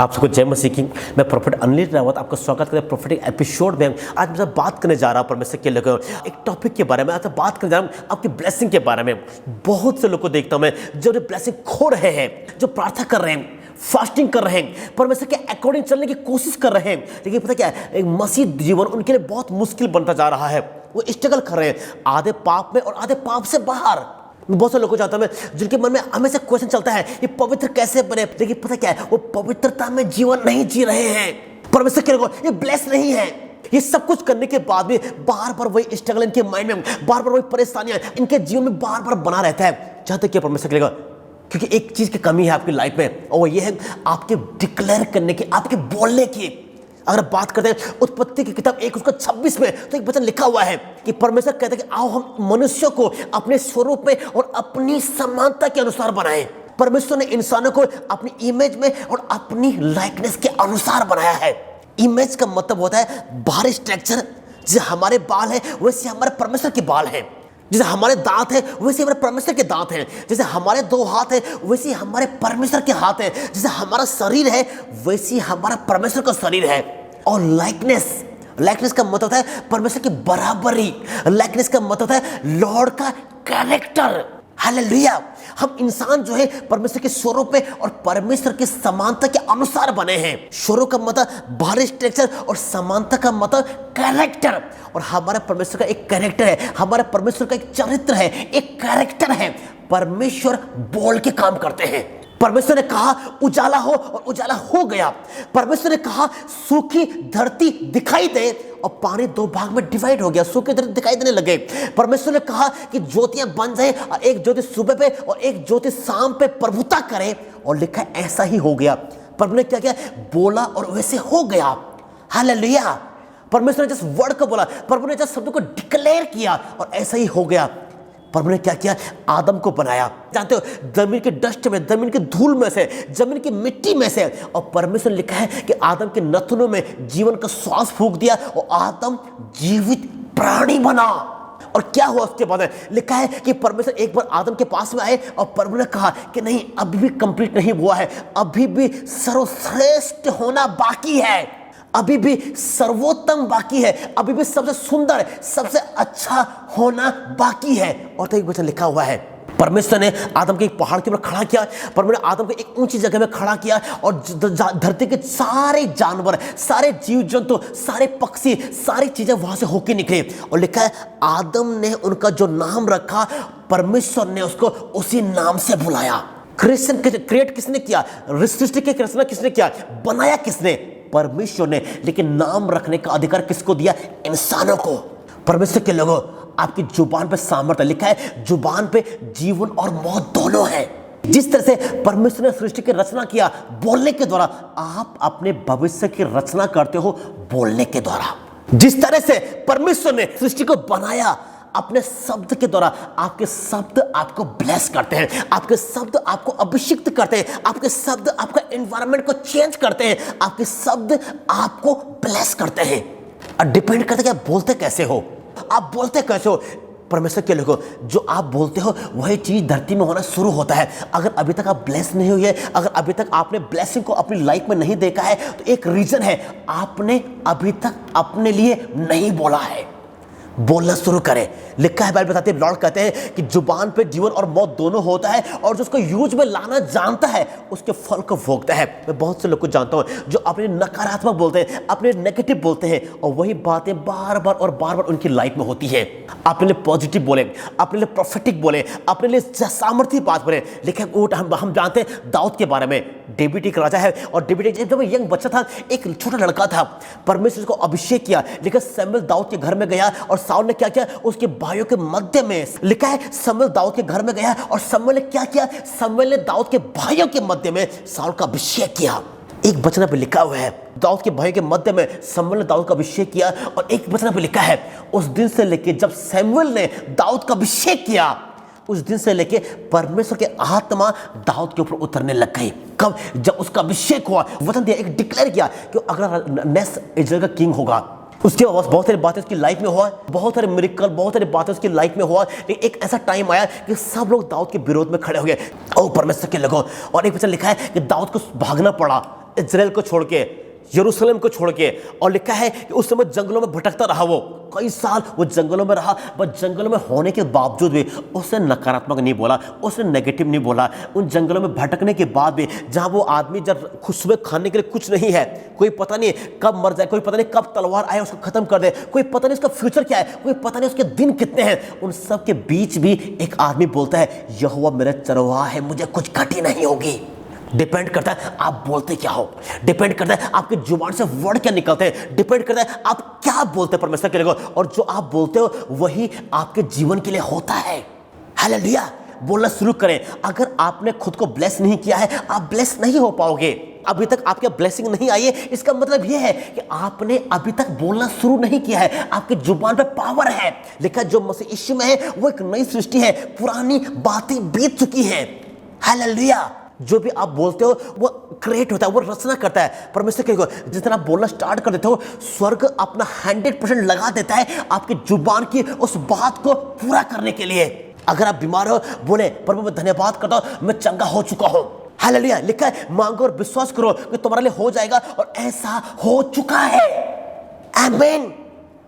आप सबको जय मसीह की। मैं प्रोफेट अनिल रावत आपका स्वागत करता हूं प्रोफेटिक एपिसोड में। आज मैं आपसे बात करने जा रहा हूं परमेश्वर के लेकर एक टॉपिक के बारे में। आज बात करने जा रहा हूं आपकी ब्लेसिंग के बारे में। बहुत से लोग को देखता हूं मैं जो ब्लेसिंग खो रहे हैं, जो प्रार्थना कर रहे हैं, फास्टिंग कर रहे हैं, परमेश्वर के अकॉर्डिंग चलने की कोशिश कर रहे हैं, लेकिन पता क्या है, एक मसीह जीवन उनके लिए बहुत मुश्किल बनता जा रहा है। वो स्ट्रगल कर रहे हैं आधे पाप में और आधे पाप से बाहर। बहुत से लोगों को जानता हूं मैं जिनके मन में हमेशा क्वेश्चन चलता है ये पवित्र कैसे बने, लेकिन पता क्या है, वो पवित्रता में जीवन नहीं जी रहे हैं। परमेश्वर के लोग ये ब्लेस नहीं है। ये सब कुछ करने के बाद भी बार बार वही स्ट्रगल इनके माइंड में, बार बार वही परेशानियां इनके जीवन में बार बार बना रहता है। जहां तक कि परमेश्वर के लिए, क्योंकि एक चीज की कमी है आपकी लाइफ में, और वो ये है आपके डिक्लेयर करने की, आपके बोलने की। अगर बात करते हैं उत्पत्ति की किताब 1:26 में, तो एक वचन लिखा हुआ है कि परमेश्वर कहते हैं कि आओ हम मनुष्यों को अपने स्वरूप में और अपनी समानता के अनुसार बनाएं। परमेश्वर ने इंसानों को अपनी इमेज में और अपनी लाइकनेस के अनुसार बनाया है। इमेज का मतलब होता है बाहरी स्ट्रक्चर। जैसे हमारे बाल है वैसे हमारे परमेश्वर के बाल हैं, जैसे हमारे दांत है वैसे हमारे परमेश्वर के दांत हैं, जैसे हमारे 2 हाथ है वैसे हमारे परमेश्वर के हाथ हैं, जैसे हमारा शरीर है वैसे हमारा परमेश्वर का शरीर है। और लाइकनेस का मतलब होता है परमेश्वर की बराबरी। लाइकनेस का मतलब होता है लॉर्ड का कैरेक्टर। हालेलुया। हम इंसान जो है परमेश्वर के स्वरूप में और परमेश्वर की समानता के अनुसार बने हैं। स्वरूप का मतलब बाहरी स्ट्रक्चर और समानता का मतलब कैरेक्टर। और हमारे परमेश्वर का एक कैरेक्टर है, हमारे परमेश्वर का एक चरित्र है, एक कैरेक्टर है। परमेश्वर बोल के काम करते हैं। परमेश्वर ने कहा उजाला हो और उजाला हो गया। परमेश्वर ने कहा सूखी धरती दिखाई दे और पानी 2 भाग में डिवाइड हो गया, सूखी धरती दिखाई देने लगे। परमेश्वर ने कहा कि ज्योतियां बन जाए और एक ज्योति सुबह पे और एक ज्योति शाम पे प्रभुता करे, और लिखा ऐसा ही हो गया। परमेश्वर ने क्या किया, बोला और वैसे हो गया। हालेलुया। परमेश्वर ने जिस वर्ड को बोला, परमेश्वर ने जिस शब्द को डिक्लेयर किया और ऐसा ही हो गया। परमेश्वर ने क्या किया, आदम को बनाया। जानते हो, जमीन के डस्ट में, जमीन की धूल में से, जमीन की मिट्टी में से, और परमेश्वर ने लिखा है कि आदम के नथनों में जीवन का श्वास फूंक दिया और आदम जीवित प्राणी बना। और क्या हुआ उसके बाद, लिखा है कि परमेश्वर एक बार आदम के पास में आए और परमेश्वर ने कहा कि नहीं, अभी भी कंप्लीट नहीं हुआ है, अभी भी सर्वश्रेष्ठ होना बाकी है, अभी भी सर्वोत्तम बाकी है, अभी भी सबसे सुंदर, सबसे अच्छा होना बाकी है। और तो एक वचन लिखा हुआ है, परमेश्वर ने आदम के एक पहाड़ के ऊपर खड़ा किया। परमेश्वर ने आदम को एक ऊंची जगह में खड़ा किया और धरती के सारे जानवर, सारे जीव जंतु, सारे पक्षी, सारी चीजें वहां से होके निकले। और लिखा है आदम ने उनका जो नाम रखा, परमेश्वर ने उसको उसी नाम से बुलाया। क्रिएट किसने किया, सृष्टि की रचना किसने किया, बनाया किसने, परमेश्वर ने। लेकिन नाम रखने का अधिकार किसको दिया, इंसानों को। परमेश्वर के लोगों, आपकी जुबान पे सामर्थ्य, लिखा है जुबान पे जीवन और मौत दोनों है। जिस तरह से परमेश्वर ने सृष्टि की रचना किया बोलने के द्वारा, आप अपने भविष्य की रचना करते हो बोलने के द्वारा। जिस तरह से परमेश्वर ने सृष्टि को बनाया अपने शब्द के द्वारा, आपके शब्द आपको ब्लेस करते हैं, आपके शब्द आपको अभिषिक्त करते हैं, आपके शब्द आपका एनवायरनमेंट को चेंज करते हैं, आपके शब्द आपको ब्लेस करते हैं। और डिपेंड करते हैं कि आप बोलते कैसे हो, आप बोलते कैसे हो। परमेश्वर के लोगों, जो आप बोलते हो वही चीज धरती में होना शुरू होता है। अगर अभी तक आप ब्लेस नहीं हुए, अगर अभी तक आपने ब्लेसिंग को अपनी लाइफ में नहीं देखा है, तो एक रीजन है, आपने अभी तक अपने लिए नहीं बोला है। बोलना शुरू करें। लिखा है, बाइबल बताते हैं, लॉर्ड कहते हैं कि जुबान पे जीवन और मौत दोनों होता है, और जो उसको यूज में लाना जानता है उसके फल को भोगता है। मैं बहुत से लोग को जानता हूं जो अपने नकारात्मक बोलते हैं, अपने नेगेटिव बोलते हैं, और वही बातें बार बार और बार बार उनकी लाइफ में होती है। अपने लिए पॉजिटिव बोले, अपने लिए प्रोफेटिक बोले, अपने लिए सामर्थ्य बात बोले। लेकिन हम जानते हैं दाऊद के बारे में। डेविड एक राजा है, और डेविड जब यंग बच्चा था, एक छोटा लड़का था, परमेश्वर को अभिषेक किया। लेकिन शमूएल दाऊद के घर में गया और शाऊल ने क्या किया, उसके भाइयों के मध्य में, लिखा है शमूएल दाऊद के घर में गया और शमूएल ने क्या किया, शमूएल ने दाऊद के भाइयों के मध्य में शाऊल का अभिषेक किया। एक वचन पे लिखा हुआ है, दाऊद के भाइयों के मध्य में शमूएल ने दाऊद का अभिषेक किया। और एक वचन पे लिखा है, उस दिन से लेके जब शमूएल ने दाऊद का अभिषेक किया, उस दिन से लेके परमेश्वर की आत्मा दाऊद के ऊपर उतरने लग गई। कब, जब उसका अभिषेक हुआ, वचन दिया, एक डिक्लेयर किया कि अगर नेक्स्ट इजराइल का किंग होगा। उसके बाद बहुत सारी बातें उसकी लाइफ में हुआ, बहुत सारे मिरेकल, बहुत सारी बातें उसकी लाइफ में हुआ। लेकिन एक ऐसा टाइम आया कि सब लोग दाऊद के विरोध में खड़े हो गए, और परमेश्वर के लोगों। और एक वचन लिखा है कि दाऊद को भागना पड़ा, इजराइल को छोड़ के, यरूशलेम को छोड़ के, और लिखा है कि उस समय जंगलों में भटकता रहा। वो कई साल वो जंगलों में रहा, बस जंगलों में होने के बावजूद भी उसने नकारात्मक नहीं बोला, उसने नेगेटिव नहीं बोला। उन जंगलों में भटकने के बाद भी, जहां वो आदमी जब खुशबू खाने के लिए कुछ नहीं है, कोई पता नहीं कब मर जाए, कोई पता नहीं कब तलवार आए उसको खत्म कर दे, कोई पता नहीं उसका फ्यूचर क्या है, कोई पता नहीं उसके दिन कितने हैं, उन सब के बीच भी एक आदमी बोलता है, यहोवा मेरा चरवाहा है, मुझे कुछ घटी नहीं होगी। डिपेंड करता है आप बोलते क्या हो, डिपेंड करता है आपकी जुबान से वर्ड क्या निकलते हैं, डिपेंड करता है आप क्या बोलते हैं परमेश्वर के लिए, और जो आप बोलते हो वही आपके जीवन के लिए होता है। हालेलुया। बोलना शुरू करें। अगर आपने खुद को ब्लेस नहीं किया है, आप ब्लेस नहीं हो पाओगे। अभी तक आपके ब्लेसिंग नहीं आई है, इसका मतलब यह है कि आपने अभी तक बोलना शुरू नहीं किया है। आपकी जुबान पे पावर है। लिखा जो मसीह यीशु में है वो एक नई सृष्टि है, पुरानी बातें बीत चुकी हैं। हालेलुया। जो भी आप बोलते हो वो क्रिएट होता है, वो रचना करता है परमेश्वर के। जिस तरह आप बोलना स्टार्ट कर देते हो, स्वर्ग अपना 100% लगा देता है आपकी जुबान की उस बात को पूरा करने के लिए। अगर आप बीमार हो, बोले प्रभु मैं धन्यवाद करता हूं, मैं चंगा हो चुका हूं। हालेलुया। लिखा है मांगो और विश्वास करो कि तुम्हारे लिए हो जाएगा, और ऐसा हो चुका है। आमीन।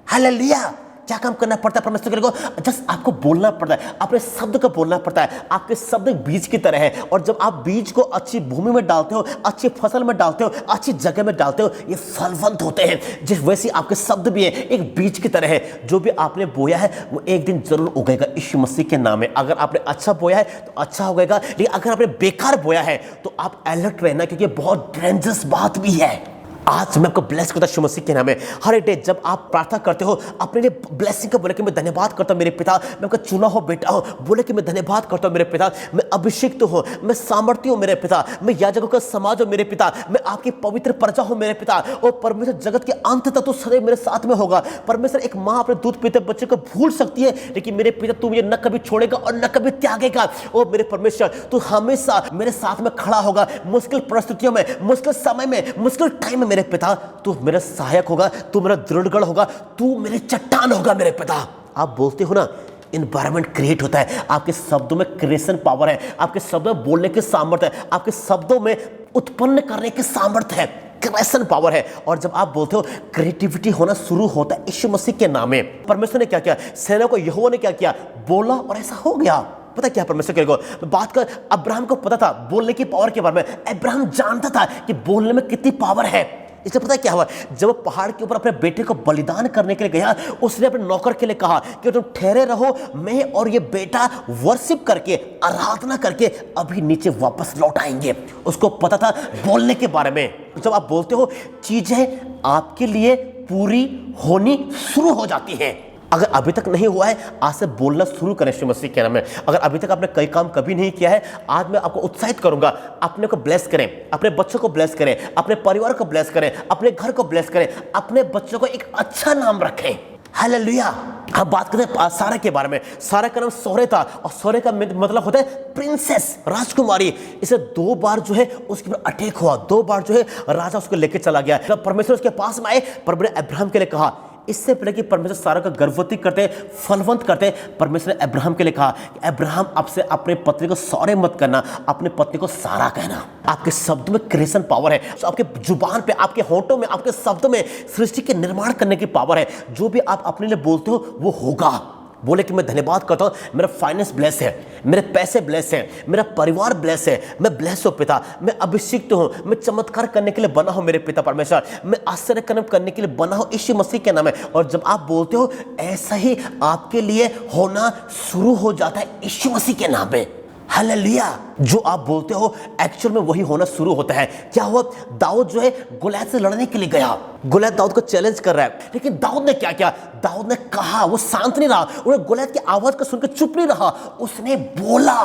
हालेलुया। क्या काम करना पड़ता है परमेश्वर के लिए? जस्ट आपको बोलना पड़ता है, अपने शब्द को बोलना पड़ता है। आपके शब्द एक बीज की तरह है, और जब आप बीज को अच्छी भूमि में डालते हो, अच्छी फसल में डालते हो, अच्छी जगह में डालते हो, ये फलवंत होते हैं। जिस वैसे आपके शब्द भी है, एक बीज की तरह है। जो भी आपने बोया है वो एक दिन जरूर उगेगा यीशु मसीह के नाम में। अगर आपने अच्छा बोया है तो अच्छा उगेगा, लेकिन अगर आपने बेकार बोया है तो आप अलर्ट रहना, क्योंकि बहुत डेंजरस बात भी है। आज मैं आपको ब्लेस करता हूं मसीह के नाम में। हर एक डे जब आप प्रार्थना करते हो, अपने लिए ब्लेसिंग को बोले कि मैं धन्यवाद करता हूं मेरे पिता, मैं आपका चुना हो बेटा हूं। बोले कि मैं धन्यवाद करता हूं मेरे पिता, मैं अभिषिक्त हूं, मैं सामर्थ्य हूं मेरे पिता, मैं याजकों का समाज हूं मेरे पिता, मैं आपकी पवित्र प्रजा हूं मेरे पिता। और परमेश्वर जगत के अंत तक तो सदैव मेरे साथ में होगा। परमेश्वर एक माँ अपने दूध पीते बच्चे को भूल सकती है, लेकिन मेरे पिता तू मुझे न कभी छोड़ेगा और न कभी त्यागेगा। ओ मेरे परमेश्वर, तू हमेशा मेरे साथ में खड़ा होगा, मुश्किल परिस्थितियों में, मुश्किल समय में, मुश्किल टाइम में। मेरे पिता तू मेरा सहायक होगा, तू मेरा दृढ़गढ़ होगा, तू मेरे चट्टान होगा मेरे पिता। आप बोलते हो ना, एनवायरनमेंट क्रिएट होता है। आपके शब्दों में क्रिएशन पावर है, आपके शब्दों में बोलने की सामर्थ्य है, आपके शब्दों में उत्पन्न करने की सामर्थ्य है, क्रिएशन पावर है। और जब आप बोलते हो, क्रिएटिविटी होना शुरू होता है यीशु मसीह के नाम में। परमेश्वर ने क्या किया? सेना को यहोवा ने क्या किया? बोला और ऐसा हो गया। पता क्या परमेश्वर के को बात कर, अब्राहम को पता था बोलने की पावर के बारे में। अब्राहम जानता था कि बोलने में कितनी पावर है। इससे पता क्या हुआ? जब वो पहाड़ के ऊपर अपने बेटे को बलिदान करने के लिए गया, उसने अपने नौकर के लिए कहा कि तुम ठहरे रहो, मैं और ये बेटा वर्शिप करके, आराधना करके अभी नीचे वापस लौट आएंगे। उसको पता था बोलने के बारे में। जब आप बोलते हो, चीजें आपके लिए पूरी होनी शुरू हो जाती हैं। अगर अभी तक नहीं हुआ है, आज से बोलना शुरू करें यीशु मसीह के नाम में। अगर अभी तक आपने कई काम कभी नहीं किया है, आज मैं आपको उत्साहित करूंगा, अपने को ब्लेस करें, अपने बच्चों को ब्लेस करें, अपने परिवार को ब्लेस करें, अपने घर को ब्लेस करें, अपने बच्चों को एक अच्छा नाम रखें। हालेलुया। हम बात करते हैं सारा के बारे में। सारा का नाम सोरे था, और सोरे का मतलब होता है प्रिंसेस, राजकुमारी। इसे 2 बार जो है उसके ऊपर अटैक हुआ, 2 बार जो है राजा उसको लेके चला गया। जब परमेश्वर उसके पास में आए, परमेश्वर ने अब्राहम के लिए कहा, इससे पहले कि परमेश्वर सारा का गर्भवती करते, फलवंत करते, परमेश्वर ने अब्राहम के लिए कहा कि अब्राहम आपसे अपने पत्नी को सौरे मत करना, अपने पत्नी को सारा कहना। आपके शब्द में क्रिएशन पावर है। तो आपके जुबान पे, आपके होंठों में, आपके शब्दों में सृष्टि के निर्माण करने की पावर है। जो भी आप अपने लिए बोलते हो वो होगा। बोले कि मैं धन्यवाद करता हूँ, मेरा फाइनेंस ब्लेस है, मेरे पैसे ब्लेस है, मेरा परिवार ब्लेस है, मैं ब्लेस हूँ पिता, मैं अभिषिक्त हूँ, मैं चमत्कार करने के लिए बना हूँ मेरे पिता परमेश्वर, मैं आश्चर्य कर्म करने के लिए बना हूँ यीशु मसीह के नाम है। और जब आप बोलते हो, ऐसा ही आपके लिए होना शुरू हो जाता है यीशु मसीह के नाम में। हालेलुया। जो आप बोलते हो एक्चुअल में वही होना शुरू होता है। क्या हुआ? दाऊद जो है गोलियत से लड़ने के लिए गया। गोलियत दाऊद को चैलेंज कर रहा है, लेकिन दाऊद ने क्या किया? दाऊद ने कहा, वो शांत नहीं रहा, उन्हें गोलियत की आवाज को सुनकर चुप नहीं रहा, उसने बोला।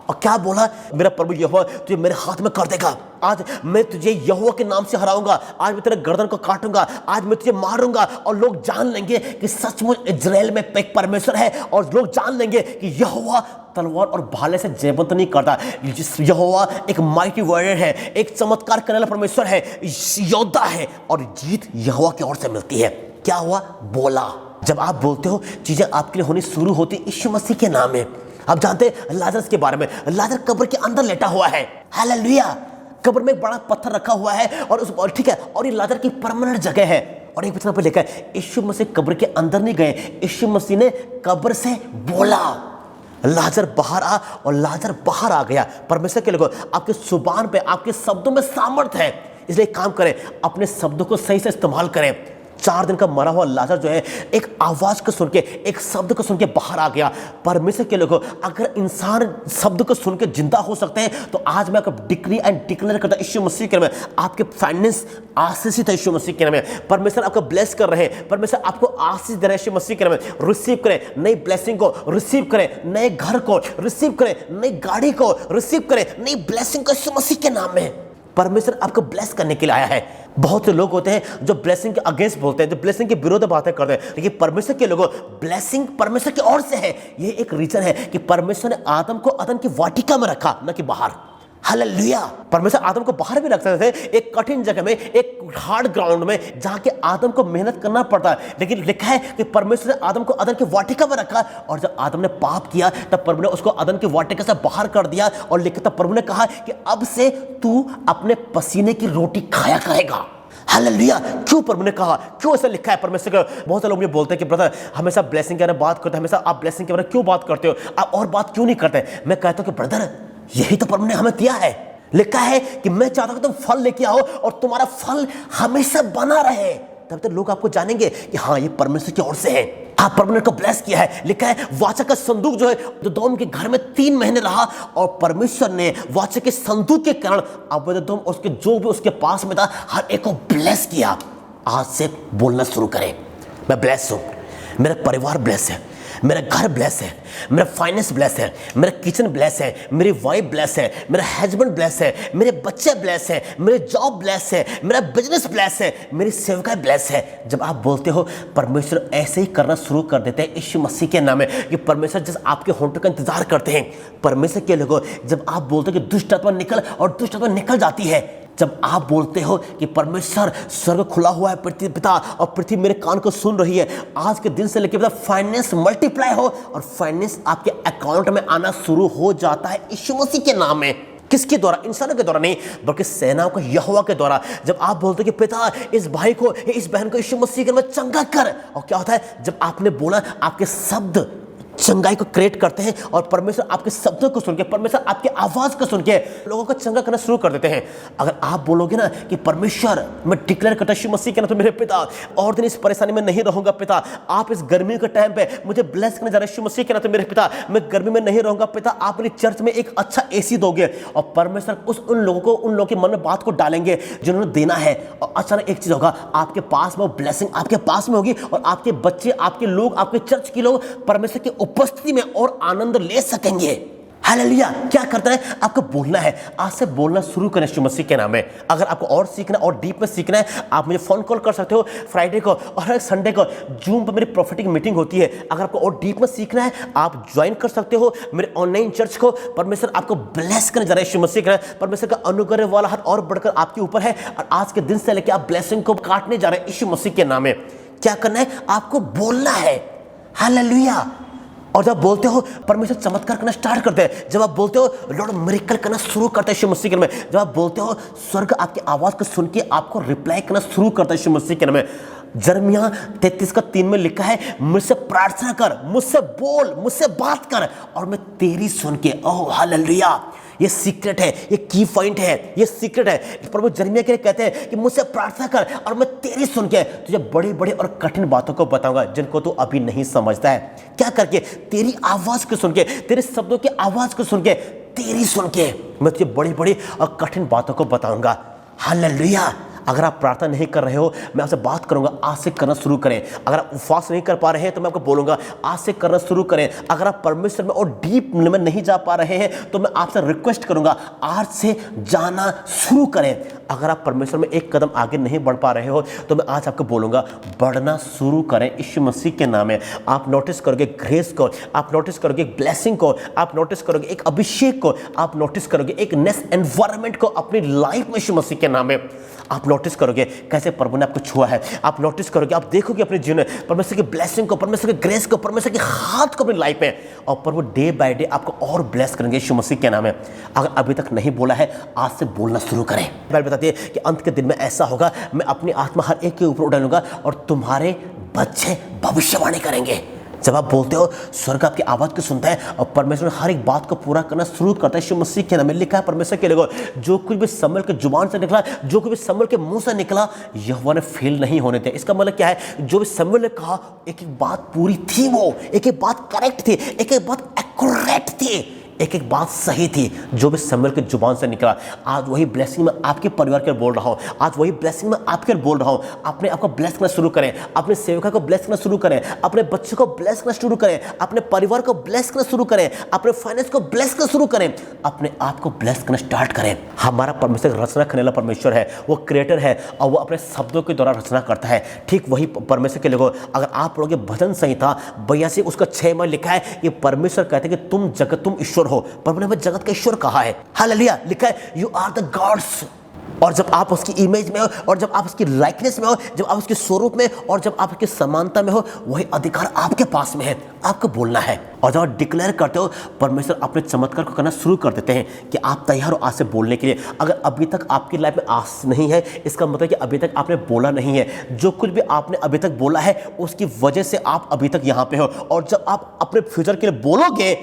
और क्या बोला? मेरा प्रभु यहोवा तुझे मेरे हाथ में कर देगा, आज मैं तुझे यहोवा के नाम से हराऊंगा, आज मैं तेरे गर्दन को काटूंगा, आज मैं तुझे मारूंगा, और लोग जान लेंगे कि सचमुच इजराइल में एक परमेश्वर है, और लोग जान लेंगे कि यहोवा तलवार और भाले से जयवंत नहीं करता। यहोवा एक माइटी वॉरियर है, एक चमत्कार करने वाला परमेश्वर है, योद्धा है, और जीत यहोवा की ओर से मिलती है। क्या हुआ? बोला। जब आप बोलते हो, चीजें आपके लिए होनी शुरू होती है यीशु मसीह के नाम में। आप जानते हैं लाजरस के बारे में, लाजर कब्र के अंदर लेटा हुआ है। हालेलुया। कब्र में एक बड़ा पत्थर रखा हुआ है और उस ठीक है, और ये लाजर की परमानेंट जगह है। और एक वचन पर लिखा है यीशु मसीह कब्र के अंदर नहीं गए, यीशु मसीह ने कब्र से बोला लाजर बाहर आ, और लाजर बाहर आ गया। परमेश्वर के लोगों, आपके जुबान पे, आपके शब्दों में सामर्थ है, इसलिए काम करें, अपने शब्दों को सही से इस्तेमाल करें। 4 दिन का मरा हुआ लाजर जो है एक आवाज को सुन के, एक शब्द को सुन के बाहर आ गया। परमेश्वर के लोगों, अगर इंसान शब्द को सुन के जिंदा हो सकते हैं, तो आज मैं आपको डिक्री एंड डिक्लेयर करता हूं यीशु मसीह के नाम में, आपके फाइनेंस आशीषित है यीशु मसीह के नाम में। परमेश्वर आपको ब्लेस कर रहे हैं, परमेश्वर आपको आशीष दे रहे हैं यीशु मसीह के नाम में। रिसीव करें नई ब्लेसिंग को, रिसीव करें नए घर को, रिसीव करें नई गाड़ी को, रिसीव करें नई ब्लेसिंग को यीशु मसीह के नाम में। परमेश्वर आपको ब्लेस करने के लिए आया है। बहुत से लोग होते हैं जो ब्लेसिंग के अगेंस्ट बोलते हैं, जो ब्लेसिंग के विरोध बातें करते हैं, लेकिन परमेश्वर के लोगों, ब्लेसिंग परमेश्वर की ओर से है। ये एक रीजन है कि परमेश्वर ने आदम को अदन की वाटिका में रखा, न कि बाहर। हालेलुया। परमेश्वर आदम को बाहर भी रख सकते थे, एक कठिन जगह में, एक हार्ड ग्राउंड में, जहां के आदम को मेहनत करना पड़ता है, लेकिन लिखा है कि परमेश्वर ने आदम को अदन की वाटिका में रखा। और जब आदम ने पाप किया तब प्रभु ने उसको अदन की वाटिका से बाहर कर दिया, और लिखा तब प्रभु ने कहा कि अब से तू अपने पसीने की रोटी खाया करेगा। हालेलुया। क्यों प्रभु ने कहा, क्यों ऐसा लिखा है परमेश्वर का? बहुत सारे लोग मुझे बोलते हैं कि ब्रदर हमेशा ब्लेसिंग के बारे में बात करते हैं, हमेशा आप ब्लेसिंग के बारे में क्यों बात करते हो, आप और बात क्यों नहीं करते? मैं कहता हूं कि ब्रदर यही तो प्रभु ने हमें दिया है। लिखा है कि मैं चाहता हूं कि तुम फल लेके आओ और तुम्हारा फल हमेशा बना रहे, तब तक लोग आपको जानेंगे कि हाँ ये परमेश्वर की ओर से है। आप परमेश्वर को ब्लेस किया है। लिखा है वाचा का संदूक जो है ओबेदेदोम के घर में 3 महीने रहा, और परमेश्वर ने वाचा के संदूक के कारण ओबेदेदोम उसके जो भी उसके पास में था हर एक को ब्लेस किया। आज से बोलना शुरू करें, मैं ब्लेस हूं, मेरा परिवार ब्लेस है, मेरा घर ब्लेस है, मेरा फाइनेंस ब्लेस है, मेरा किचन ब्लेस है, मेरी वाइफ ब्लेस है, मेरा हस्बैंड ब्लेस है, मेरे बच्चे ब्लेस है, मेरे जॉब ब्लेस है, मेरा बिजनेस ब्लेस है, मेरी सेवकाई ब्लेस है। जब आप बोलते हो, परमेश्वर ऐसे ही करना शुरू कर देते हैं यीशु मसीह के नाम में, कि परमेश्वर जिस आपके होंठों का इंतजार करते हैं। परमेश्वर के लोगों, जब आप बोलते हो कि दुष्ट आत्मा निकल, और दुष्ट आत्मा निकल जाती है। जब आप बोलते हो कि परमेश्वर स्वर्ग खुला हुआ है पृथ्वी पिता, और पृथ्वी मेरे कान को सुन रही है, आज के दिन से लेकर पिता फाइनेंस मल्टीप्लाई हो, और फाइनेंस आपके अकाउंट में आना शुरू हो जाता है यीशु मसीह के नाम में। किसके द्वारा? इंसानों के द्वारा नहीं, बल्कि सेनाओं के यहोवा के द्वारा। जब आप बोलते हो कि पिता इस भाई को, इस बहन को यीशु मसीह के नाम में चंगा कर, और क्या होता है जब आपने बोला, आपके शब्द चंगाई को क्रिएट करते हैं, और परमेश्वर आपके शब्दों को सुन के, परमेश्वर आपकी आवाज को सुन के लोगों को चंगा करना शुरू कर देते हैं। अगर आप बोलोगे ना कि परमेश्वर मैं डिक्लेयर करता हूं यीशु मसीह के नाम से, मेरे पिता और दिन इस परेशानी में नहीं रहूंगा पिता, आप इस गर्मी के टाइम पे मुझे ब्लेस करने जा रहे हैं यीशु मसीह के नाम से, मेरे पिता मैं गर्मी में नहीं रहूंगा पिता, आप मेरी चर्च में एक अच्छा एसी दोगे। और परमेश्वर उन लोगों के मन में बात को डालेंगे जिन्होंने देना है, और अचानक एक चीज होगा, आपके पास में वो ब्लेसिंग आपके पास में होगी, और आपके बच्चे, आपके लोग, आपके चर्च के लोग परमेश्वर के उपस्थिति में और आनंद ले सकेंगे। हालेलुया। क्या करता है? आपको बोलना है। आज से बोलना शुरू करें यीशु मसीह के नाम में। अगर आपको और सीखना, और डीप में सीखना है, आप मुझे फोन कॉल कर सकते हो फ्राइडे को, और हर संडे को जूम पर मेरी प्रोफेटिक मीटिंग होती है। अगर आपको और डीप में सीखना है, आप ज्वाइन कर सकते हो मेरे ऑनलाइन चर्च को। परमेश्वर आपको ब्लेस करने जा रहे हैं यीशु मसीह के। परमेश्वर का अनुग्रह वाला हाथ और बढ़कर आपके ऊपर है, और आज के दिन से लेकर आप ब्लेसिंग को काटने जा रहे हैं यीशु मसीह के नाम में। क्या करना है? आपको बोलना है। हालेलुया। और जब बोलते हो, परमेश्वर चमत्कार करना स्टार्ट करते हैं। जब आप बोलते हो, लॉर्ड मिरेकल करना शुरू करता है यीशु मसीह के नाम में। जब आप बोलते हो, स्वर्ग आपकी आवाज को सुन के आपको रिप्लाई करना शुरू करता है यीशु मसीह के नाम में। यिर्मयाह 33:3 में लिखा है, मुझसे प्रार्थना कर, मुझसे बोल, मुझसे बात कर, और मैं तेरी सुन के। Oh hallelujah. ये सीक्रेट है, ये की पॉइंट है, ये सीक्रेट है। प्रभु यिर्मयाह के लिए कहते हैं कि मुझसे प्रार्थना कर और मैं तेरी सुन के तुझे बड़ी बड़ी और कठिन बातों को बताऊंगा जिनको तू अभी नहीं समझता है। क्या करके? तेरी आवाज को सुन के, तेरे शब्दों की आवाज को सुन के, तेरी सुन के मैं तुझे बड़ी बड़ी और कठिन बातों को बताऊंगा। हालेलुया। अगर आप प्रार्थना नहीं कर रहे हो, मैं आपसे बात करूंगा, आज से करना शुरू करें। अगर आप उपवास नहीं कर पा रहे हैं तो मैं आपको बोलूंगा, आज से करना शुरू करें। अगर आप परमेश्वर में और डीप में नहीं जा पा रहे हैं तो मैं आपसे रिक्वेस्ट करूंगा, आज से जाना शुरू करें। अगर आप परमेश्वर में एक कदम आगे नहीं बढ़ पा रहे हो तो मैं आज आपको बोलूंगा, बढ़ना शुरू करें यीशु मसीह के नाम में। आप नोटिस करोगे ग्रेस को, आप नोटिस करोगे ब्लेसिंग को, आप नोटिस करोगे एक अभिषेक को, आप नोटिस करोगे एक नेक्स्ट एनवायरनमेंट को अपनी लाइफ में यीशु मसीह के नाम में। आप नोटिस करोगे कैसे प्रभु ने आपको छुआ है, आप नोटिस करोगे, आप देखोगे अपने जीवन में परमेश्वर की ब्लेसिंग को, परमेश्वर की ग्रेस को, परमेश्वर के हाथ को अपनी लाइफ में, और प्रभु डे बाय डे आपको और ब्लेस करेंगे यीशु मसीह के नाम में। अगर अभी तक नहीं बोला है, आज से बोलना शुरू करें। बाइबल बताती है कि अंत के दिन में ऐसा होगा, मैं अपनी आत्मा हर एक के ऊपर उड़ाऊंगा और तुम्हारे बच्चे भविष्यवाणी करेंगे। जब आप बोलते हो, स्वर्ग आपकी आवाज को सुनता है और परमेश्वर हर एक बात को पूरा करना शुरू करता है। यीशु मसीह के नाम में लिखा है परमेश्वर के लोगों, जो कुछ भी शमूएल के जुबान से निकला, जो कुछ भी शमूएल के मुंह से निकला, यहोवा ने फेल नहीं होने दिया। इसका मतलब क्या है, जो भी शमूएल ने कहा एक एक बात पूरी थी, वो एक एक बात करेक्ट थी, एक एक बात एक्यूरेट थी, एक एक बात सही थी, जो भी शमूएल के जुबान से निकला। आज वही ब्लेसिंग मैं आपके परिवार के बोल रहा हूँ, आज वही ब्लेसिंग मैं आपके बोल रहा हूँ। अपने आपको ब्लेस करना शुरू करें, अपने सेवका को ब्लेस करना शुरू करें, अपने बच्चों को ब्लेस करना शुरू करें, अपने परिवार को ब्लेस करना शुरू करें, अपने फाइनेंस को ब्लेस करना शुरू करें, अपने आप को ब्लेस करना स्टार्ट करें। हमारा परमेश्वर रचना करने वाला परमेश्वर है, वो क्रिएटर है और वो अपने शब्दों के द्वारा रचना करता है। ठीक वही परमेश्वर के लोगों, अगर आप पढ़ोगे भजन संहिता 82 उसका 6 में लिखा है कि परमेश्वर कहते हैं कि तुम जगत, तुम ईश्वर हो। परमेश्वर ने जगत का ईश्वर कहा है, हालेलुया, लिखा है यू आर द गॉड्स। और जब आप उसकी इमेज में हो, और जब आप उसकी लाइकनेस में हो, जब आप उसके स्वरूप में, और जब आप उसकी समानता में हो, वही अधिकार आपके पास में है, आपको बोलना है। और जब आप डिक्लेयर करते हो, परमेश्वर अपने चमत्कार को करना शुरू कर देते हैं कि आप तैयार हो आज से बोलने के लिए। अगर अभी तक आपकी लाइफ में आस नहीं है, इसका मतलब कि अभी तक आपने बोला नहीं है। जो कुछ भी आपने अभी तक बोला है, उसकी वजह से आप अभी तक यहाँ पे हो। और जब आप अपने फ्यूचर के लिए बोलोगे,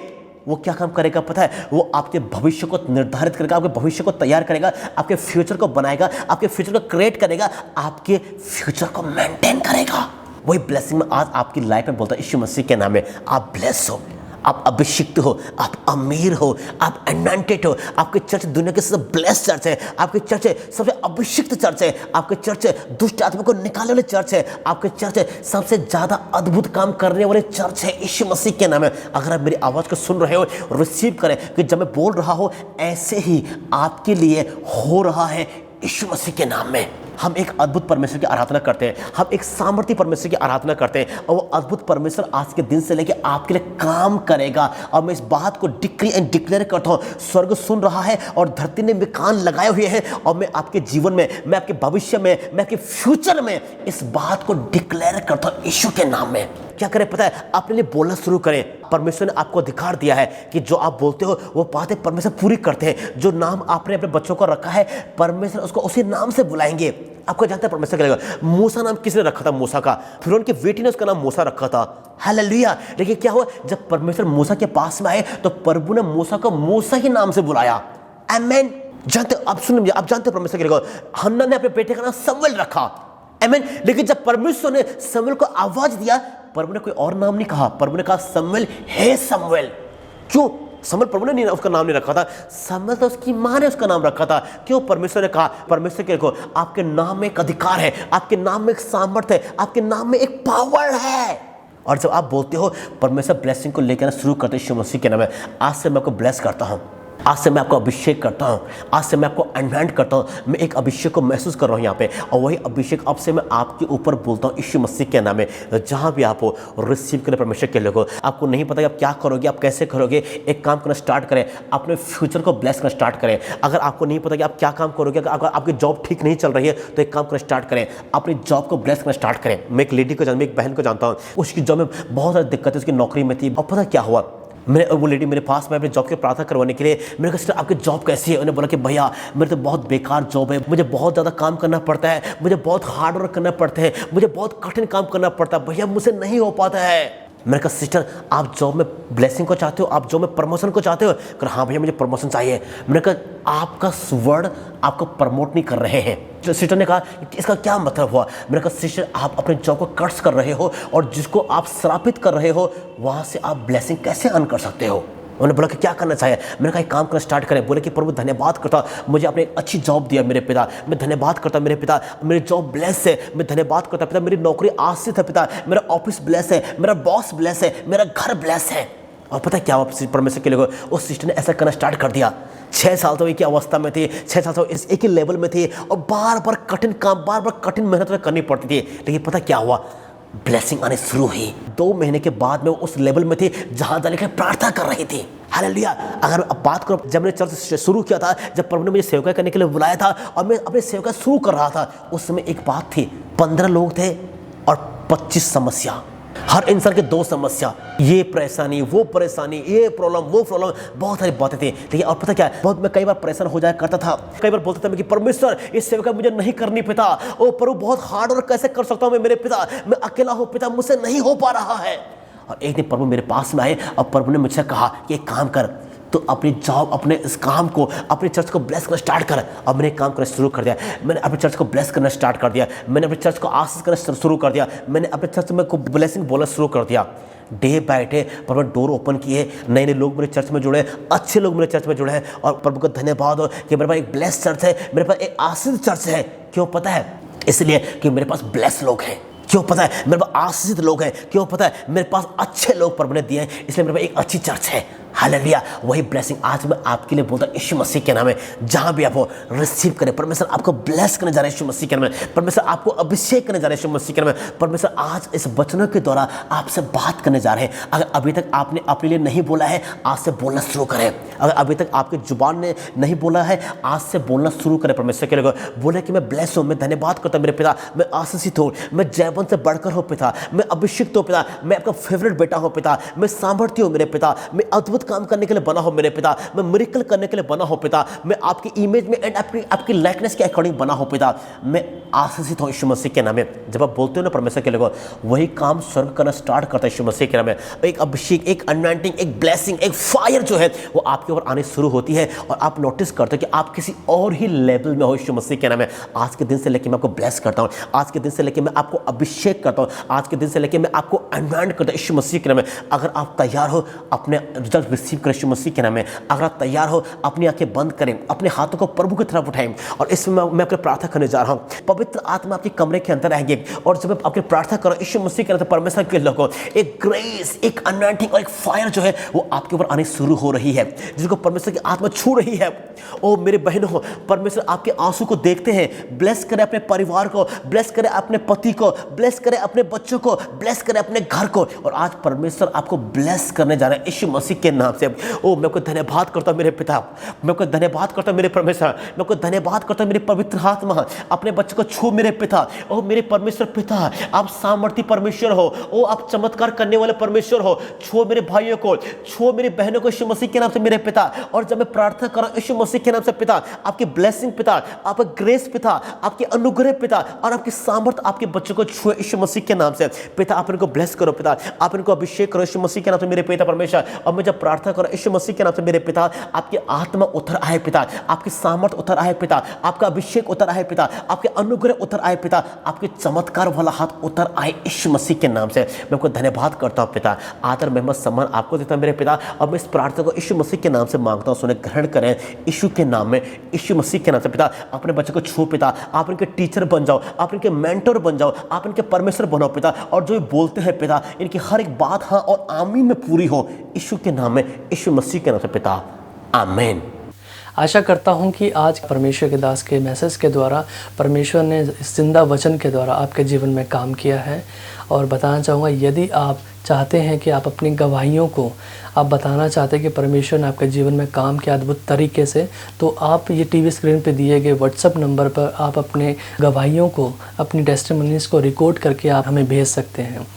वो क्या काम करेगा पता है, वो आपके भविष्य को निर्धारित करेगा, आपके भविष्य को तैयार करेगा, आपके फ्यूचर को बनाएगा, आपके फ्यूचर को क्रिएट करेगा, आपके फ्यूचर को मेंटेन करेगा। वही ब्लेसिंग में आज आपकी लाइफ में बोलता है यीशु मसीह के नाम में, आप ब्लेस हो, आप अभिषिक्त हो, आप अमीर हो, आप एनॉइंटेड हो। आपकी चर्च दुनिया की सबसे ब्लेस्ड चर्च है, आपकी चर्च सबसे अभिषिक्त चर्च है, आपकी चर्च दुष्ट आत्मा को निकालने वाली चर्च है, आपकी चर्च सबसे ज्यादा अद्भुत काम करने वाली चर्च है यीशु मसीह के नाम में। अगर आप मेरी आवाज को सुन रहे हो, रिसीव करें कि जब मैं बोल रहा हूं ऐसे ही आपके लिए हो रहा है यीशु मसीह के नाम में। हम एक अद्भुत परमेश्वर की आराधना करते हैं, हम एक सामर्थ्य परमेश्वर की आराधना करते हैं, और वो अद्भुत परमेश्वर आज के दिन से लेके आपके लिए काम करेगा। और मैं इस बात को डिक्री एंड डिक्लेयर करता हूँ, स्वर्ग सुन रहा है और धरती ने भी कान लगाए हुए हैं, और मैं आपके जीवन में, मैं आपके भविष्य में, मैं आपके फ्यूचर में इस बात को डिक्लेयर करता हूँ यीशु के नाम में। क्या करें पता है, अपने लिए बोलना शुरू करें। परमेश्वर ने आपको अधिकार दिया है कि जो आप बोलते हो वो बातें परमेश्वर पूरी करते हैं। जो नाम आपने अपने बच्चों को रखा है, परमेश्वर उसको उसी नाम से बुलाएंगे। आपको जानते हैं परमेश्वर करेगा। मूसा नाम किसने रखा था? मूसा का। फिर उनकी बेटी ने उसका नाम मूसा रखा था, हालेलुया। लेकिन क्या हुआ, जब परमेश्वर मूसा के पास में आए तो प्रभु ने मूसा को मूसा ही नाम से बुलाया। आमेन। जानते आप सुन, आप जानते हो परमेश्वर करेगा। हन्ना ने अपने बेटे का नाम शमूएल रखा, आमेन। लेकिन जब परमेश्वर ने शमूएल को आवाज दिया, प्रभु ने कोई और नाम नहीं कहा, प्रभु ने कहा शमूएल, हे शमूएल। क्यों? शमूएल प्रभु ने नहीं उसका नाम नहीं रखा था, शमूएल तो उसकी मां ने उसका नाम रखा था। क्यों? परमेश्वर ने कहा, परमेश्वर के देखो आपके नाम में एक अधिकार है, आपके नाम में एक सामर्थ्य है, आपके नाम में एक पावर है। और जब आप बोलते हो, परमेश्वर ब्लेसिंग को लेकर शुरू करते यीशु मसीह के नाम में। आज से मैं आपको ब्लेस करता हूं, आज से मैं आपको अभिषेक करता हूँ, आज से मैं आपको अनॉइंट करता हूँ। मैं एक अभिषेक को महसूस कर रहा हूँ यहाँ पे, और वही अभिषेक अब से मैं आपके ऊपर बोलता हूँ यीशु मसीह के नाम में। जहाँ भी आप हो, रिसीव करें परमेश्वर के लोगों। आपको नहीं पता कि आप क्या करोगे, आप कैसे करोगे, एक काम करना स्टार्ट करें, अपने फ्यूचर को ब्लेस करना स्टार्ट करें। अगर आपको नहीं पता कि आप क्या काम करोगे, अगर आपकी जॉब ठीक नहीं चल रही है, तो एक काम करना स्टार्ट करें, अपनी जॉब को ब्लेस करना स्टार्ट करें। मैं एक लेडी को जानता हूँ, एक बहन को जानता हूँ, उसकी जॉब में बहुत सारी दिक्कतें, उसकी नौकरी में थी। और पता क्या हुआ, वो लेडी मेरे पास में अपने जॉब की प्रार्थना करवाने के लिए, मैंने कहा सिस्टर आपकी जॉब कैसी है? उन्होंने बोला कि भैया मेरे तो बहुत बेकार जॉब है, मुझे बहुत ज़्यादा काम करना पड़ता है, मुझे बहुत हार्ड वर्क करना पड़ता है, मुझे बहुत कठिन काम करना पड़ता है, भैया मुझसे नहीं हो पाता है। मैंने कहा सिस्टर आप जॉब में ब्लेसिंग को चाहते हो, आप जॉब में प्रमोशन को चाहते हो? कहा हाँ भैया मुझे प्रमोशन चाहिए। मैंने कहा आपका वर्ड आपको प्रमोट नहीं कर रहे हैं। तो सिस्टर ने कहा इसका क्या मतलब हुआ? मैंने कहा सिस्टर आप अपने जॉब को कर्स कर रहे हो, और जिसको आप श्रापित कर रहे हो वहाँ से आप ब्लेसिंग कैसे अर्न कर सकते हो? उन्होंने बोला कि क्या करना चाहिए? मैंने कहा एक काम करना स्टार्ट करें। बोले कि प्रभु धन्यवाद करता, मुझे आपने एक अच्छी जॉब दिया मेरे पिता, मैं धन्यवाद करता मेरे पिता, मेरी जॉब ब्लेस है, मैं धन्यवाद करता पिता, मेरी नौकरी आशीष है पिता, मेरा ऑफिस ब्लेस है, मेरा बॉस ब्लेस है, मेरा घर ब्लेस है। और पता क्या हुआ परमेश्वर के लोगों, उस सिस्टर ने ऐसा करना स्टार्ट कर दिया। 6 साल तो एक ही अवस्था में थी, 6 साल तो एक ही लेवल में थी, और बार बार कठिन काम, बार बार कठिन मेहनत करनी पड़ती थी। लेकिन पता क्या हुआ, ब्लेसिंग आने शुरू हुई। 2 महीने के बाद में उस लेवल में थी जहां जाने के लिए प्रार्थना कर रही थी। हालेलुया। अगर अब बात करो, जब मैंने चर्च शुरू किया था, जब प्रभु ने मुझे सेवकाई करने के लिए बुलाया था और मैं अपनी सेवकाई शुरू कर रहा था, उस समय एक बात थी, 15 लोग थे और 25 समस्या। हर इंसान के 2 समस्या, ये परेशानी, वो परेशानी, ये प्रॉब्लम, वो प्रॉब्लम, बहुत सारी बातें थी। लेकिन और पता क्या है, बहुत मैं कई बार परेशान हो जाया करता था। कई बार बोलता था मैं कि परमेश्वर, ये सेवकाई मुझे नहीं करनी पिता। ओ प्रभु, बहुत हार्ड वर्क कैसे कर सकता हूँ मैं मेरे पिता, मैं अकेला हूँ पिता, मुझसे नहीं हो पा रहा है। और एक दिन प्रभु मेरे पास में आए और प्रभु ने मुझसे कहा कि एक काम कर, तो अपनी जॉब, अपने इस काम को, अपने चर्च को ब्लेस करना स्टार्ट कर। अब मैंने काम करना शुरू कर दिया। मैंने अपने चर्च को ब्लेस करना स्टार्ट कर दिया। मैंने अपने चर्च को आशीष करना शुरू कर दिया। मैंने अपने चर्च में को ब्लेसिंग बोलना शुरू कर दिया। Day by day Prabhu door open किए, नए नए लोग मेरे चर्च में जुड़े, अच्छे लोग मेरे चर्च में जुड़े हैं। और प्रभु का धन्यवाद हो कि मेरे पास एक ब्लेस चर्च है, मेरे पास एक आशीष चर्च है। क्यों पता है? इसलिए कि मेरे पास ब्लेस लोग हैं। क्यों पता है? मेरे पास आशीषित लोग हैं। क्यों पता है? मेरे पास अच्छे लोग प्रभु ने दिए हैं, इसलिए मेरे पास एक अच्छी चर्च है। हालेलुया। वही ब्लेसिंग आज मैं आपके लिए बोलता हूं, यीशु मसीह के नाम में, जहां भी आप हो रिसीव करें। परमेश्वर आपको ब्लेस करने जा रहे हैं यीशु मसीह के नाम में। परमेश्वर आपको अभिषेक करने जा रहे हैं यीशु मसीह के नाम में। परमेश्वर आज इस वचनों के द्वारा आपसे बात करने जा रहे हैं। अगर अभी तक आपने अपने लिए नहीं बोला है, आज से बोलना शुरू करें। अगर अभी तक आपकी जुबान ने नहीं बोला है, आज से बोलना शुरू करें। परमेश्वर के लोग बोले कि मैं ब्लेस हूँ, मैं धन्यवाद करता हूँ मेरे पिता, मैं आशीषित हूँ, मैं जयवंत से बढ़कर हूँ पिता, मैं अभिषिक्त हूँ पिता, मैं आपका फेवरेट बेटा हूँ पिता, मैं सामर्थ्य हूँ मेरे पिता, मैं अद्भुत काम करने के लिए बना हो मेरे पिता, मैं मिरेकल करने के लिए बना हो पिता, मैं आपकी इमेज में एंड आपकी लाइकनेस के अकॉर्डिंग बना हो पिता, मैं आशीषित हूँ यीशु मसीह के नाम में। जब आप बोलते हो ना परमेश्वर के लोगों, वही काम स्वर्ग करना स्टार्ट करता है यीशु मसीह के नाम में। एक अभिषेक, एक अनॉइंटिंग, एक ब्लेसिंग, एक फायर जो है वो आपके ऊपर आने शुरू होती है और आप नोटिस करते हो कि आप किसी और ही लेवल में हो यीशु मसीह के नाम में। आज के दिन से लेकर मैं आपको ब्लेस करता हूँ, आज के दिन से लेकर मैं आपको अभिषेक करता हूँ, आज के दिन से लेकर मैं आपको अनॉइंट करता हूँ यीशु मसीह के नाम में। अगर आप तैयार हो, अपने रिजल्ट रिसीव करें यीशु मसीह के नाम में। अगर आप तैयार हो, अपनी आंखें बंद करें, अपने हाथों को प्रभु की तरफ उठाएं और इसमें मैं आपके प्रार्थना करने जा रहा हूं। पवित्र आत्मा आपके कमरे के अंदर आएंगे और जब आप आपकी प्रार्थना करो यीशु मसीह के नाम से, परमेश्वर के लोगों, एक ग्रेस, एक अनॉइंटिंग और एक फायर जो है वो आपके ऊपर आने शुरू हो रही है, जिसको परमेश्वर की आत्मा छू रही है। ओ मेरे बहनों, परमेश्वर आपके आंसू को देखते हैं। ब्लेस करें अपने परिवार को, ब्लेस करें अपने पति को, ब्लेस करें अपने बच्चों को, ब्लेस करें अपने घर को। और आज परमेश्वर आपको ब्लेस करने जा रहे हैं यीशु मसीह के नाम से। ओ मैं आपको धन्यवाद करता हूं मेरे पिता, मैं आपको धन्यवाद करता हूं मेरे परमेश्वर, मैं आपको धन्यवाद करता हूं मेरी पवित्र आत्मा। अपने बच्चों को छू मेरे पिता। ओ मेरे परमेश्वर पिता, आप सामर्थ्य परमेश्वर हो, ओ आप चमत्कार करने वाले परमेश्वर हो। छू मेरे भाइयों को, छू मेरी बहनों को यीशु मसीह के नाम से मेरे पिता। और जब मैं प्रार्थना कर रहा हूं यीशु मसीह के नाम से पिता, आपकी ब्लेसिंग पिता, आपका ग्रेस पिता, आपके अनुग्रह पिता और आपकी सामर्थ्य आपके बच्चों को छुए यीशु मसीह के नाम से पिता। आप इनको ब्लेस करो पिता, आप इनको अभिषेक करो यीशु मसीह के नाम से मेरे पिता परमेश्वर। और मैं जब प्रार्थना करो यीशु मसीह के नाम से मेरे पिता, आपकी आत्मा उतर आए पिता, आपकी सामर्थ उतर आए पिता, आपका अभिषेक उतर आए पिता, आपके अनुग्रह उतर आए पिता, आपके चमत्कार वाला हाथ उतर आए यीशु मसीह के नाम से। मैं आपको धन्यवाद करता हूं पिता, आदर मेहमत सम्मान आपको देता हूं मेरे पिता। और मैं इस प्रार्थना को यीशु मसीह के नाम से मांगता हूं, सुने ग्रहण करें यीशु के नाम में, यीशु मसीह के नाम से पिता। अपने बच्चों को छू पिता, आप इनके टीचर बन जाओ, आप इनके मेंटर बन जाओ, आप इनके परमेश्वर बनाओ पिता। और जो बोलते हैं पिता, इनकी हर एक बात हाँ और आमीन में पूरी हो यीशु के नाम में, यीशु मसीह के नाम से पिता, आमीन। आशा करता हूं कि आज परमेश्वर के दास के मैसेज के द्वारा परमेश्वर ने जिंदा वचन के द्वारा आपके जीवन में काम किया है। और बताना चाहूँगा, यदि आप चाहते हैं कि आप अपनी गवाहियों को आप बताना चाहते हैं कि परमेश्वर ने आपके जीवन में काम किया अद्भुत तरीके से, तो आप ये टीवी स्क्रीन पे दिए गए व्हाट्सएप नंबर पर आप अपने गवाहियों को, अपनी टेस्टिमनीज को रिकॉर्ड करके आप हमें भेज सकते हैं।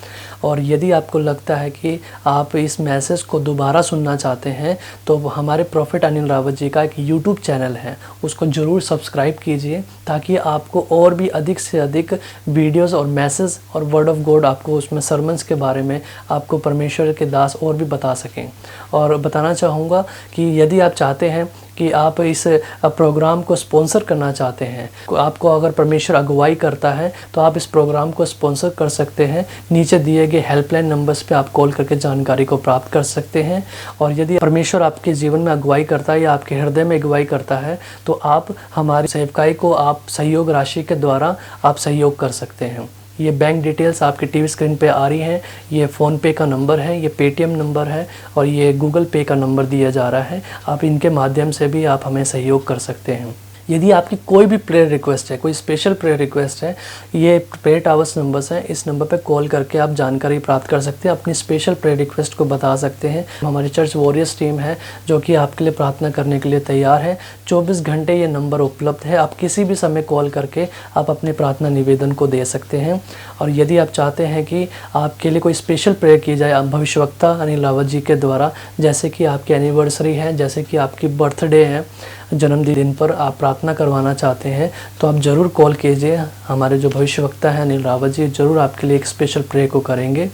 और यदि आपको लगता है कि आप इस मैसेज को दोबारा सुनना चाहते हैं, तो हमारे प्रॉफिट अनिल रावत जी का एक यूट्यूब चैनल है, उसको ज़रूर सब्सक्राइब कीजिए, ताकि आपको और भी अधिक से अधिक वीडियोस और मैसेज और वर्ड ऑफ गॉड आपको उसमें सरमन्स के बारे में आपको परमेश्वर के दास और भी बता सकें। और बताना चाहूँगा कि यदि आप चाहते हैं कि आप इस प्रोग्राम को स्पॉन्सर करना चाहते हैं, आपको अगर परमेश्वर अगुवाई करता है तो आप इस प्रोग्राम को स्पॉन्सर कर सकते हैं। नीचे दिए गए हेल्पलाइन नंबर्स पे आप कॉल करके जानकारी को प्राप्त कर सकते हैं। और यदि परमेश्वर आपके जीवन में अगुवाई करता है या आपके हृदय में अगुवाई करता है, तो आप हमारी सेवकाई को आप सहयोग राशि के द्वारा आप सहयोग कर सकते हैं। ये बैंक डिटेल्स आपकी टीवी स्क्रीन पे आ रही हैं। ये फ़ोन पे का नंबर है, ये पेटीएम नंबर है और ये गूगल पे का नंबर दिया जा रहा है। आप इनके माध्यम से भी आप हमें सहयोग कर सकते हैं। यदि आपकी कोई भी प्रेयर रिक्वेस्ट है, कोई स्पेशल प्रेयर रिक्वेस्ट है, ये प्रेयर टावर्स नंबर्स हैं, इस नंबर पे कॉल करके आप जानकारी प्राप्त कर सकते हैं, अपनी स्पेशल प्रेयर रिक्वेस्ट को बता सकते हैं। हमारी चर्च वॉरियर्स टीम है जो कि आपके लिए प्रार्थना करने के लिए तैयार है। 24 घंटे ये नंबर उपलब्ध है, आप किसी भी समय कॉल करके आप अपने प्रार्थना निवेदन को दे सकते हैं। और यदि आप चाहते हैं कि आपके लिए कोई स्पेशल प्रेयर की जाए भविष्यवक्ता अनिल रावत जी के द्वारा, जैसे कि आपकी एनिवर्सरी है, जैसे कि आपकी बर्थडे है, जन्मदिन पर आप प्रार्थना करवाना चाहते हैं, तो आप ज़रूर कॉल कीजिए। हमारे जो भविष्यवक्ता हैं अनिल रावत जी ज़रूर आपके लिए एक स्पेशल प्रेयर को करेंगे।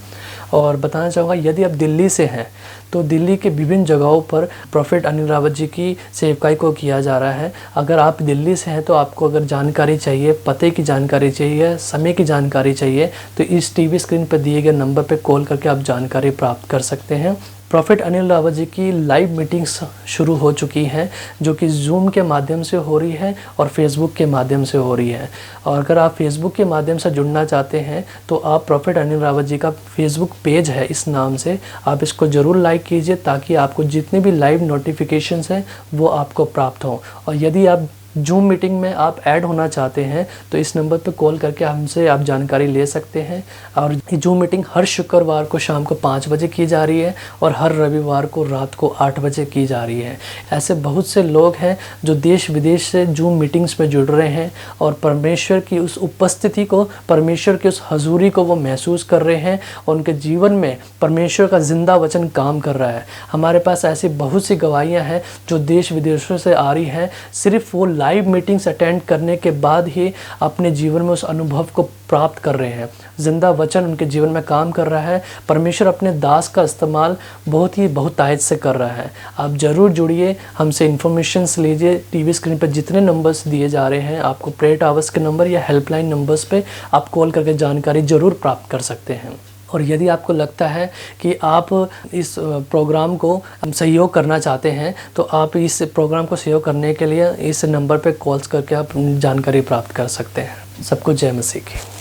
और बताना चाहूँगा, यदि आप दिल्ली से हैं तो दिल्ली के विभिन्न जगहों पर प्रोफेट अनिल रावत जी की सेवकाई को किया जा रहा है। अगर आप दिल्ली से हैं तो आपको अगर जानकारी चाहिए, पते की जानकारी चाहिए, समय की जानकारी चाहिए, तो इस टीवी स्क्रीन पर दिए गए नंबर पर कॉल करके आप जानकारी प्राप्त कर सकते हैं। प्रोफेट अनिल रावत जी की लाइव मीटिंग्स शुरू हो चुकी हैं, जो कि जूम के माध्यम से हो रही है और फेसबुक के माध्यम से हो रही है। और अगर आप फेसबुक के माध्यम से जुड़ना चाहते हैं तो आप प्रोफेट अनिल रावत जी का फेसबुक पेज है इस नाम से, आप इसको ज़रूर लाइक कीजिए ताकि आपको जितने भी लाइव नोटिफिकेशंस हैं वो आपको प्राप्त हों। और यदि आप जूम मीटिंग में आप ऐड होना चाहते हैं तो इस नंबर पर कॉल करके हमसे आप जानकारी ले सकते हैं। और ये जूम मीटिंग हर शुक्रवार को शाम को 5 बजे की जा रही है और हर रविवार को रात को 8 बजे की जा रही है। ऐसे बहुत से लोग हैं जो देश विदेश से जूम मीटिंग्स में जुड़ रहे हैं और परमेश्वर की उस उपस्थिति को, परमेश्वर की उस हजूरी को वो महसूस कर रहे हैं और उनके जीवन में परमेश्वर का जिंदा वचन काम कर रहा है। हमारे पास ऐसी बहुत सी गवाहियाँ हैं जो देश विदेशों से आ रही हैं, सिर्फ वो लाइव मीटिंग्स अटेंड करने के बाद ही अपने जीवन में उस अनुभव को प्राप्त कर रहे हैं। जिंदा वचन उनके जीवन में काम कर रहा है। परमेश्वर अपने दास का इस्तेमाल बहुत ही बहुतायत से कर रहा है। आप ज़रूर जुड़िए, हमसे इन्फॉर्मेशंस लीजिए। टीवी स्क्रीन पर जितने नंबर्स दिए जा रहे हैं, आपको प्रेयर टावर्स के नंबर या हेल्पलाइन नंबर्स पे आप कॉल करके जानकारी ज़रूर प्राप्त कर सकते हैं। और यदि आपको लगता है कि आप इस प्रोग्राम को सहयोग करना चाहते हैं तो आप इस प्रोग्राम को सहयोग करने के लिए इस नंबर पे कॉल्स करके आप जानकारी प्राप्त कर सकते हैं। सबको जय मसीह की।